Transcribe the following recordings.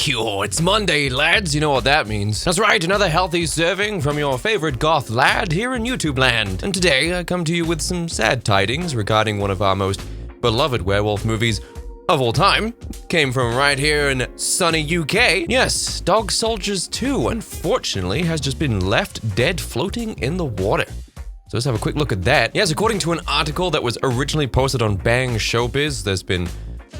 barbecue. It's Monday, lads. You know what that means. That's right, another healthy serving from your favorite goth lad here in YouTube land. And today I come to you with some sad tidings regarding one of our most beloved werewolf movies of all time. Came from right here in sunny UK. Yes, Dog Soldiers 2, unfortunately, has just been left dead floating in the water. So let's have a quick look at that. Yes, according to an article that was originally posted on Bang Showbiz, there's been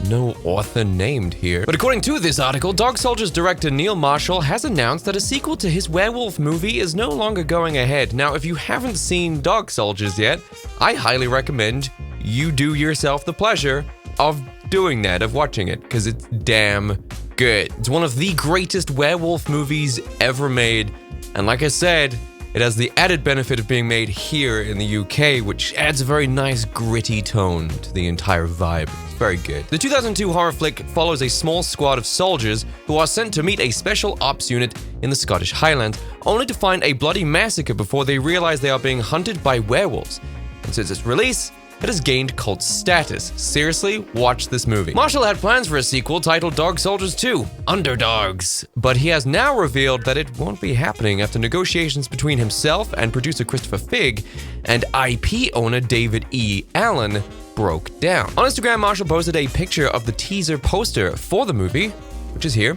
no author named here. But according to this article, Dog Soldiers director Neil Marshall has announced that a sequel to his werewolf movie is no longer going ahead. Now, if you haven't seen Dog Soldiers yet, I highly recommend you do yourself the pleasure of doing that, of watching it, because it's damn good. It's one of the greatest werewolf movies ever made. And like I said, it has the added benefit of being made here in the UK, which adds a very nice gritty tone to the entire vibe. It's very good. The 2002 horror flick follows a small squad of soldiers who are sent to meet a special ops unit in the Scottish Highlands, only to find a bloody massacre before they realize they are being hunted by werewolves. And since its release, it has gained cult status. Seriously, watch this movie. Marshall had plans for a sequel titled Dog Soldiers 2, Underdogs, but he has now revealed that it won't be happening after negotiations between himself and producer Christopher Figg and IP owner David E. Allen broke down. On Instagram, Marshall posted a picture of the teaser poster for the movie, which is here,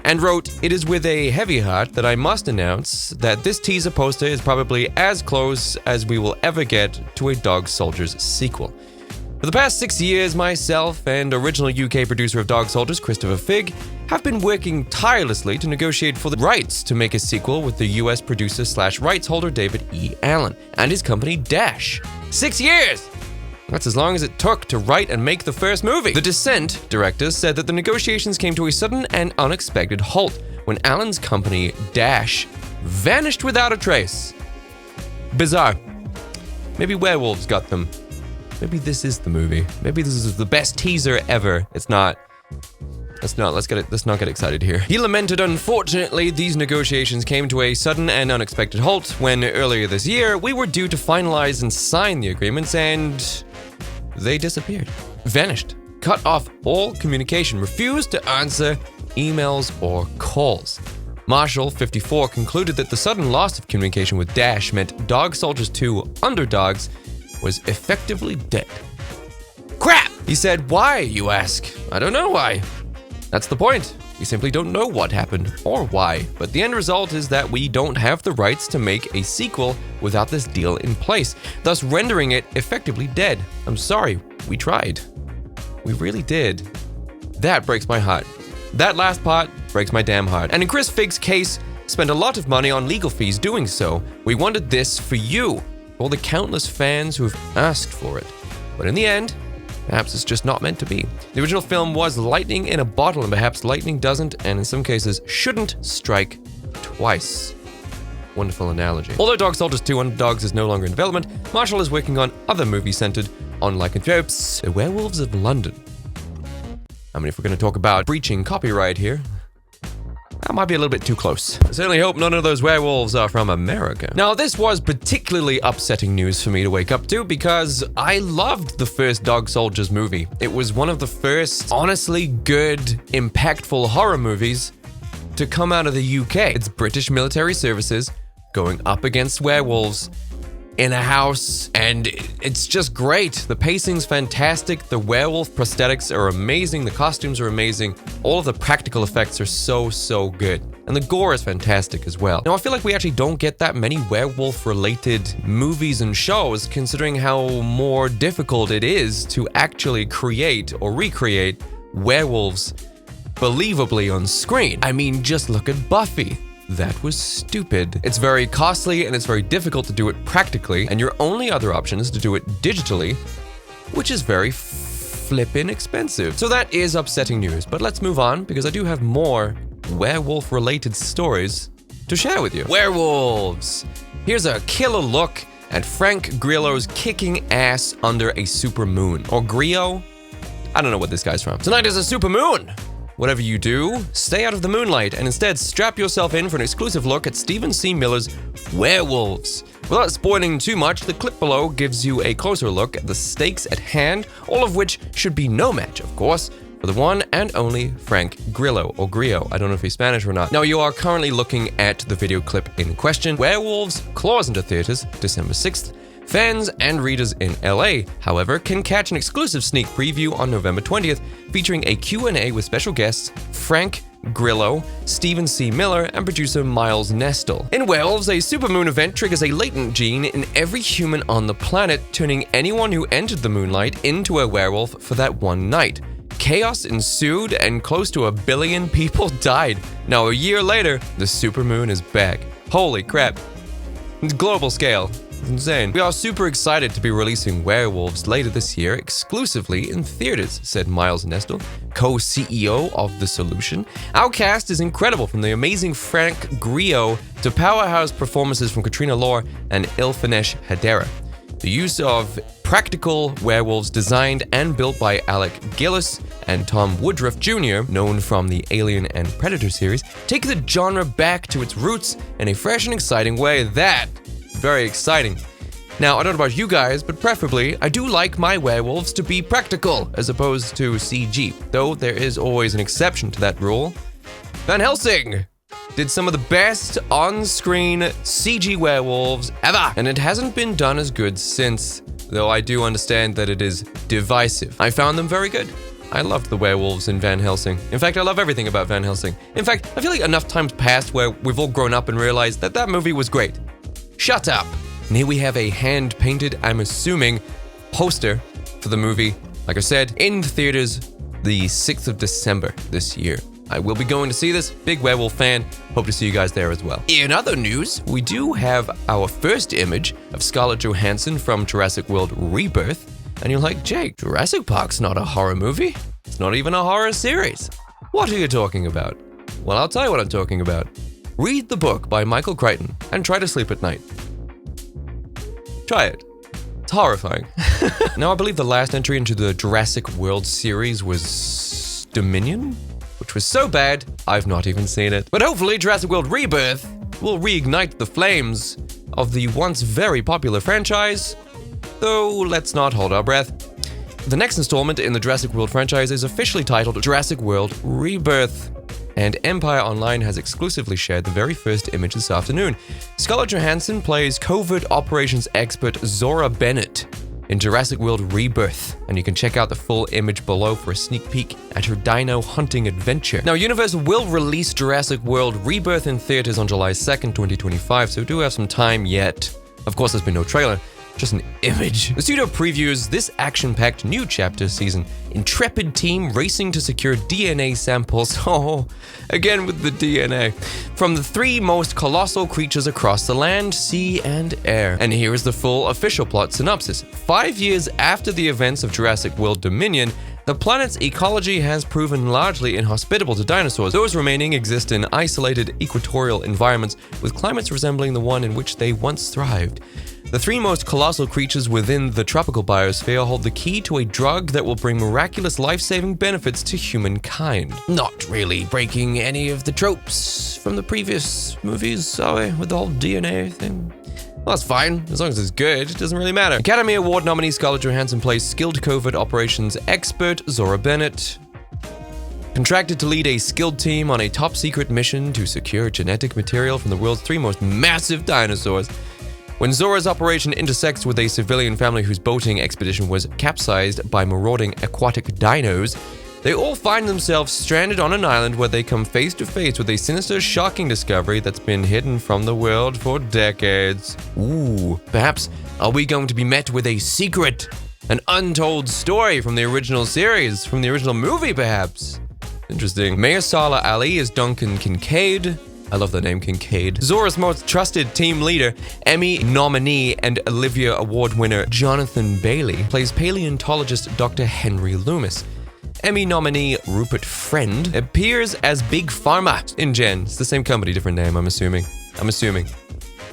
and wrote, "It is with a heavy heart that I must announce that this teaser poster is probably as close as we will ever get to a Dog Soldiers sequel. For the past 6 years, myself and original UK producer of Dog Soldiers, Christopher Figg, have been working tirelessly to negotiate for the rights to make a sequel with the US producer / rights holder David E. Allen and his company Dash. 6 years! That's as long as it took to write and make the first movie." The Descent director said that the negotiations came to a sudden and unexpected halt when Allen's company, Dash, vanished without a trace. Bizarre. Maybe werewolves got them. Maybe this is the movie. Maybe this is the best teaser ever. It's not. Let's not get excited here. He lamented, "Unfortunately, these negotiations came to a sudden and unexpected halt when earlier this year we were due to finalize and sign the agreements and they disappeared. Vanished. Cut off all communication. Refused to answer emails or calls." Marshall, 54, concluded that the sudden loss of communication with Dash meant Dog Soldiers 2 Underdogs was effectively dead. Crap! He said, "Why, you ask? I don't know why. That's the point. We simply don't know what happened or why, but the end result is that we don't have the rights to make a sequel without this deal in place, thus rendering it effectively dead. I'm sorry, we tried. We really did." That breaks my heart. That last part breaks my damn heart. And in Chris Figg's case, spent a lot of money on legal fees doing so. We wanted this for you, all the countless fans who have asked for it. But in the end, perhaps it's just not meant to be. The original film was lightning in a bottle, and perhaps lightning doesn't, and in some cases, shouldn't strike twice. Wonderful analogy. Although Dog Soldiers 2 Underdogs is no longer in development, Marshall is working on other movies centered on lycanthropes, the werewolves of London. I mean, if we're going to talk about breaching copyright here, that might be a little bit too close. I certainly hope none of those werewolves are from America. Now, this was particularly upsetting news for me to wake up to because I loved the first Dog Soldiers movie. It was one of the first, honestly good, impactful horror movies to come out of the UK. It's British military services going up against werewolves in a house, and it's just great. The pacing's fantastic, the werewolf prosthetics are amazing, the costumes are amazing, all of the practical effects are so good. And the gore is fantastic as well. Now, I feel like we actually don't get that many werewolf-related movies and shows, considering how more difficult it is to actually create or recreate werewolves believably on screen. I mean, just look at Buffy. That was stupid. It's very costly and it's very difficult to do it practically, and your only other option is to do it digitally, which is very flippin' expensive. So that is upsetting news, but let's move on because I do have more werewolf-related stories to share with you. Werewolves! Here's a killer look at Frank Grillo's kicking ass under a supermoon. Or Grillo? I don't know what this guy's from. Tonight is a supermoon! Whatever you do, stay out of the moonlight and instead strap yourself in for an exclusive look at Stephen C. Miller's Werewolves. Without spoiling too much, the clip below gives you a closer look at the stakes at hand, all of which should be no match, of course, for the one and only Frank Grillo, or Grillo. I don't know if he's Spanish or not. Now, you are currently looking at the video clip in question. Werewolves claws into theaters December 6th. Fans and readers in LA, however, can catch an exclusive sneak preview on November 20th, featuring a Q&A with special guests Frank Grillo, Stephen C. Miller, and producer Miles Nestle. In Werewolves, a supermoon event triggers a latent gene in every human on the planet, turning anyone who entered the moonlight into a werewolf for that one night. Chaos ensued, and close to 1 billion people died. Now, a year later, the supermoon is back. Holy crap. It's global scale. It's insane. We are super excited to be releasing Werewolves later this year exclusively in theaters, said Miles Nestle, co-CEO of The Solution. Our cast is incredible, from the amazing Frank Grillo to powerhouse performances from Katrina Lore and Ilfanesh Hadera. The use of practical werewolves designed and built by Alec Gillis and Tom Woodruff Jr., known from the Alien and Predator series, take the genre back to its roots in a fresh and exciting way. That very exciting. Now, I don't know about you guys, but preferably, I do like my werewolves to be practical as opposed to CG, though there is always an exception to that rule. Van Helsing did some of the best on-screen CG werewolves ever, and it hasn't been done as good since, though I do understand that it is divisive. I found them very good. I loved the werewolves in Van Helsing. In fact, I love everything about Van Helsing. In fact, I feel like enough times passed where we've all grown up and realized that that movie was great. Shut up. And here we have a hand-painted, I'm assuming, poster for the movie, like I said, in the theaters the 6th of December this year. I will be going to see this. Big werewolf fan. Hope to see you guys there as well. In other news, we do have our first image of Scarlett Johansson from Jurassic World Rebirth. And you're like, Jake, Jurassic Park's not a horror movie. It's not even a horror series. What are you talking about? Well, I'll tell you what I'm talking about. Read the book by Michael Crichton and try to sleep at night. Try it. It's horrifying. Now, I believe the last entry into the Jurassic World series was Dominion, which was so bad, I've not even seen it. But hopefully Jurassic World Rebirth will reignite the flames of the once very popular franchise, though let's not hold our breath. The next installment in the Jurassic World franchise is officially titled Jurassic World Rebirth, and Empire Online has exclusively shared the very first image this afternoon. Scarlett Johansson plays covert operations expert Zora Bennett in Jurassic World Rebirth, and you can check out the full image below for a sneak peek at her dino hunting adventure. Now, Universal will release Jurassic World Rebirth in theaters on July 2nd, 2025, so we do have some time yet. Of course, there's been no trailer, just an image. The studio previews this action-packed new chapter sees an intrepid team racing to secure DNA samples, again with the DNA, from the 3 most colossal creatures across the land, sea, and air. And here is the full official plot synopsis. 5 years after the events of Jurassic World Dominion, the planet's ecology has proven largely inhospitable to dinosaurs. Those remaining exist in isolated equatorial environments with climates resembling the one in which they once thrived. The 3 most colossal creatures within the tropical biosphere hold the key to a drug that will bring miraculous life-saving benefits to humankind. Not really breaking any of the tropes from the previous movies, are we, with the whole DNA thing? Well, that's fine. As long as it's good, it doesn't really matter. Academy Award nominee Scarlett Johansson plays skilled covert operations expert Zora Bennett, contracted to lead a skilled team on a top-secret mission to secure genetic material from the world's 3 most massive dinosaurs. When Zora's operation intersects with a civilian family whose boating expedition was capsized by marauding aquatic dinos, they all find themselves stranded on an island where they come face to face with a sinister, shocking discovery that's been hidden from the world for decades. Ooh, perhaps are we going to be met with a secret, an untold story from the original series, from the original movie perhaps? Interesting. Mahershala Ali is Duncan Kincaid. I love the name Kincaid. Zora's most trusted team leader, Emmy nominee and Olivia Award winner Jonathan Bailey, plays paleontologist Dr. Henry Loomis. Emmy nominee Rupert Friend appears as Big Pharma in Gen. It's the same company, different name, I'm assuming.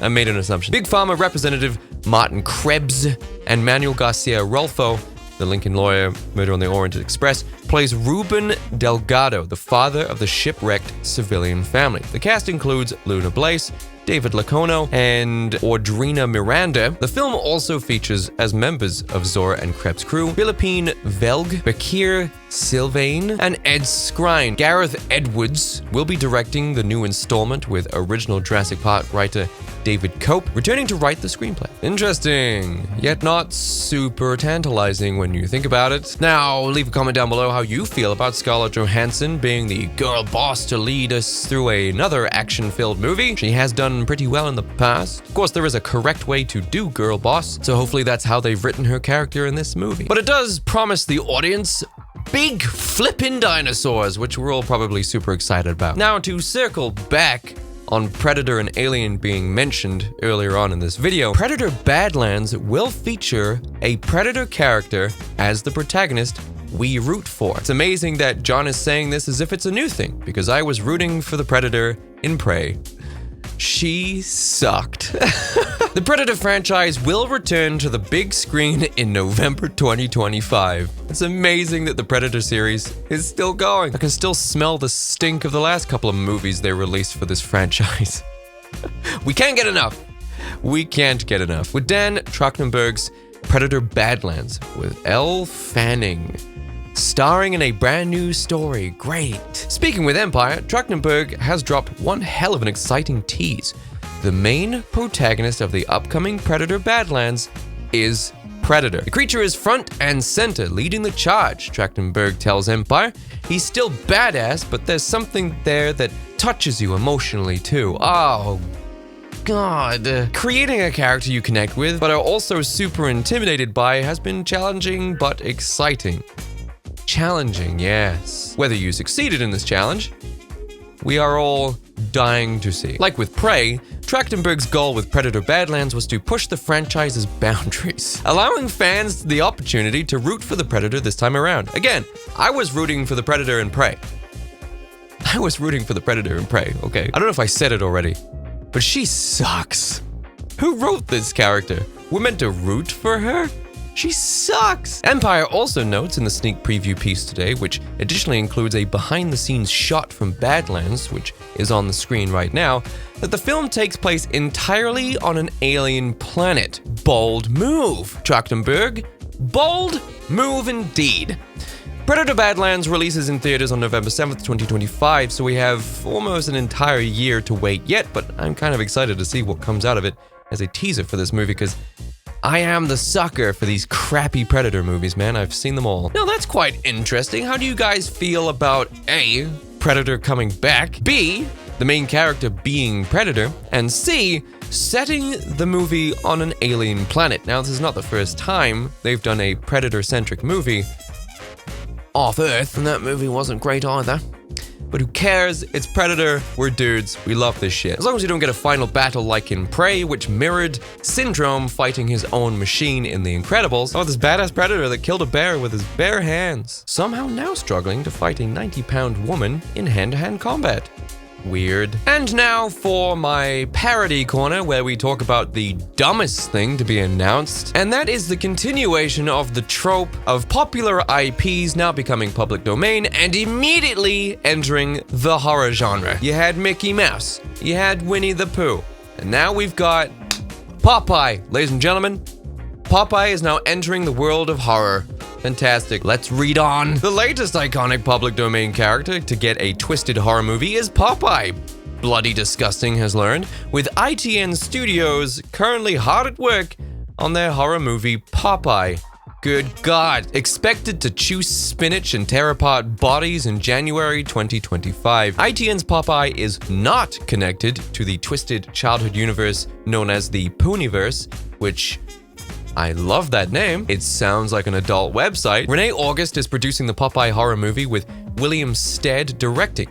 I made an assumption. Big Pharma representative Martin Krebs and Manuel Garcia Rolfo, the Lincoln lawyer, Murder on the Orient Express, plays Ruben Delgado, the father of the shipwrecked civilian family. The cast includes Luna Blaze, David Lacono, and Audrina Miranda. The film also features as members of Zora and Krebs' crew Philippine Velg, Bakir Sylvain, and Ed Skrein. Gareth Edwards will be directing the new installment with original Jurassic Park writer David Cope returning to write the screenplay. Interesting, yet not super tantalizing when you think about it. Now, leave a comment down below how you feel about Scarlett Johansson being the girl boss to lead us through another action-filled movie. She has done pretty well in the past. Of course, there is a correct way to do girl boss, so hopefully that's how they've written her character in this movie. But it does promise the audience big flippin' dinosaurs, which we're all probably super excited about. Now, to circle back on Predator and Alien being mentioned earlier on in this video, Predator Badlands will feature a Predator character as the protagonist we root for. It's amazing that John is saying this as if it's a new thing, because I was rooting for the Predator in Prey. She sucked. The Predator franchise will return to the big screen in November 2025. It's amazing that the Predator series is still going. I can still smell the stink of the last couple of movies they released for this franchise. We can't get enough. We can't get enough. With Dan Trachtenberg's Predator Badlands with Elle Fanning starring in a brand new story. Great. Speaking with Empire, Trachtenberg has dropped one hell of an exciting tease. The main protagonist of the upcoming Predator Badlands is Predator. The creature is front and center, leading the charge, Trachtenberg tells Empire. He's still badass, but there's something there that touches you emotionally too. Oh, God. Creating a character you connect with, but are also super intimidated by, has been challenging but exciting. Challenging, yes. Whether you succeeded in this challenge, we are all dying to see. Like with Prey, Trachtenberg's goal with Predator Badlands was to push the franchise's boundaries, allowing fans the opportunity to root for the Predator this time around. Again, I was rooting for the Predator in Prey. I was rooting for the Predator in Prey, okay? I don't know if I said it already, but she sucks. Who wrote this character? We're meant to root for her? She sucks! Empire also notes in the sneak preview piece today, which additionally includes a behind-the-scenes shot from Badlands, which is on the screen right now, that the film takes place entirely on an alien planet. Bold move, Trachtenberg. Bold move indeed. Predator Badlands releases in theaters on November 7th, 2025, so we have almost an entire year to wait yet, but I'm kind of excited to see what comes out of it as a teaser for this movie, because I am the sucker for these crappy Predator movies, man. I've seen them all. Now, that's quite interesting. How do you guys feel about A, Predator coming back, B, the main character being Predator, and C, setting the movie on an alien planet? Now, this is not the first time they've done a Predator-centric movie off Earth, and that movie wasn't great either. But who cares? It's Predator, we're dudes, we love this shit. As long as you don't get a final battle like in Prey, which mirrored Syndrome fighting his own machine in The Incredibles. Oh, this badass Predator that killed a bear with his bare hands. Somehow now struggling to fight a 90-pound woman in hand-to-hand combat. Weird. And now for my parody corner, where we talk about the dumbest thing to be announced, and that is the continuation of the trope of popular IPs now becoming public domain and immediately entering the horror genre. You had Mickey Mouse, you had Winnie the Pooh, and now we've got Popeye. Ladies and gentlemen, Popeye is now entering the world of horror. Fantastic. Let's read on. The latest iconic public domain character to get a twisted horror movie is Popeye. Bloody Disgusting has learned, with ITN Studios currently hard at work on their horror movie Popeye. Good God. Expected to chew spinach and tear apart bodies in January 2025. ITN's Popeye is not connected to the twisted childhood universe known as the Pooniverse, which I love that name. It sounds like an adult website. Renee August is producing the Popeye horror movie with William Stead directing.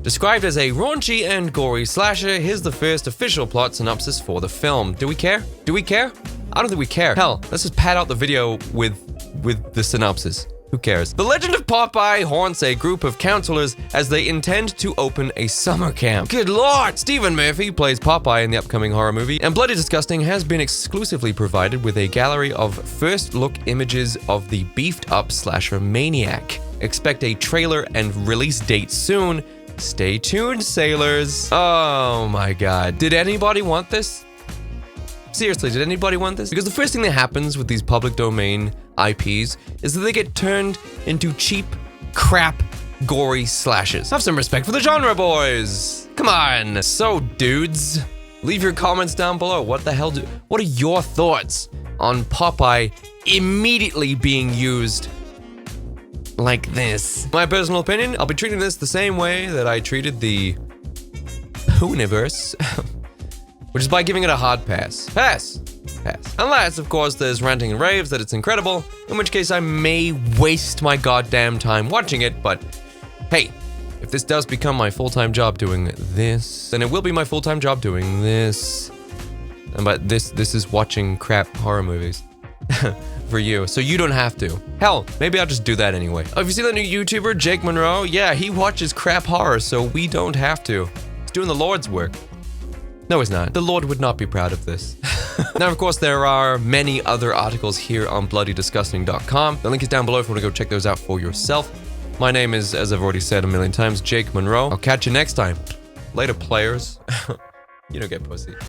Described as a raunchy and gory slasher, here's the first official plot synopsis for the film. Do we care? Do we care? I don't think we care. Hell, let's just pad out the video with the synopsis. Who cares? The legend of Popeye haunts a group of counselors as they intend to open a summer camp. Good Lord! Stephen Murphy plays Popeye in the upcoming horror movie, and Bloody Disgusting has been exclusively provided with a gallery of first-look images of the beefed-up slasher maniac. Expect a trailer and release date soon. Stay tuned, sailors. Oh my god. Did anybody want this? Seriously, did anybody want this? Because the first thing that happens with these public domain IPs is that they get turned into cheap, crap, gory slashes. Have some respect for the genre, boys. Come on. So, dudes, leave your comments down below. What are your thoughts on Popeye immediately being used like this? My personal opinion, I'll be treating this the same way that I treated the Hooniverse, which is by giving it a hard pass. Pass. Unless, of course, there's ranting and raves that it's incredible, in which case I may waste my goddamn time watching it, but hey, if this does become my full-time job doing this, then it will be my full-time job doing this. But this is watching crap horror movies. For you, so you don't have to. Hell, maybe I'll just do that anyway. Oh, have you seen that new YouTuber, Jake Monroe? Yeah, he watches crap horror, so we don't have to. He's doing the Lord's work. No, he's not. The Lord would not be proud of this. Now, of course, there are many other articles here on bloodydisgusting.com. The link is down below if you want to go check those out for yourself. My name is, as I've already said a million times, Jake Monroe. I'll catch you next time. Later, players. You don't get pussy.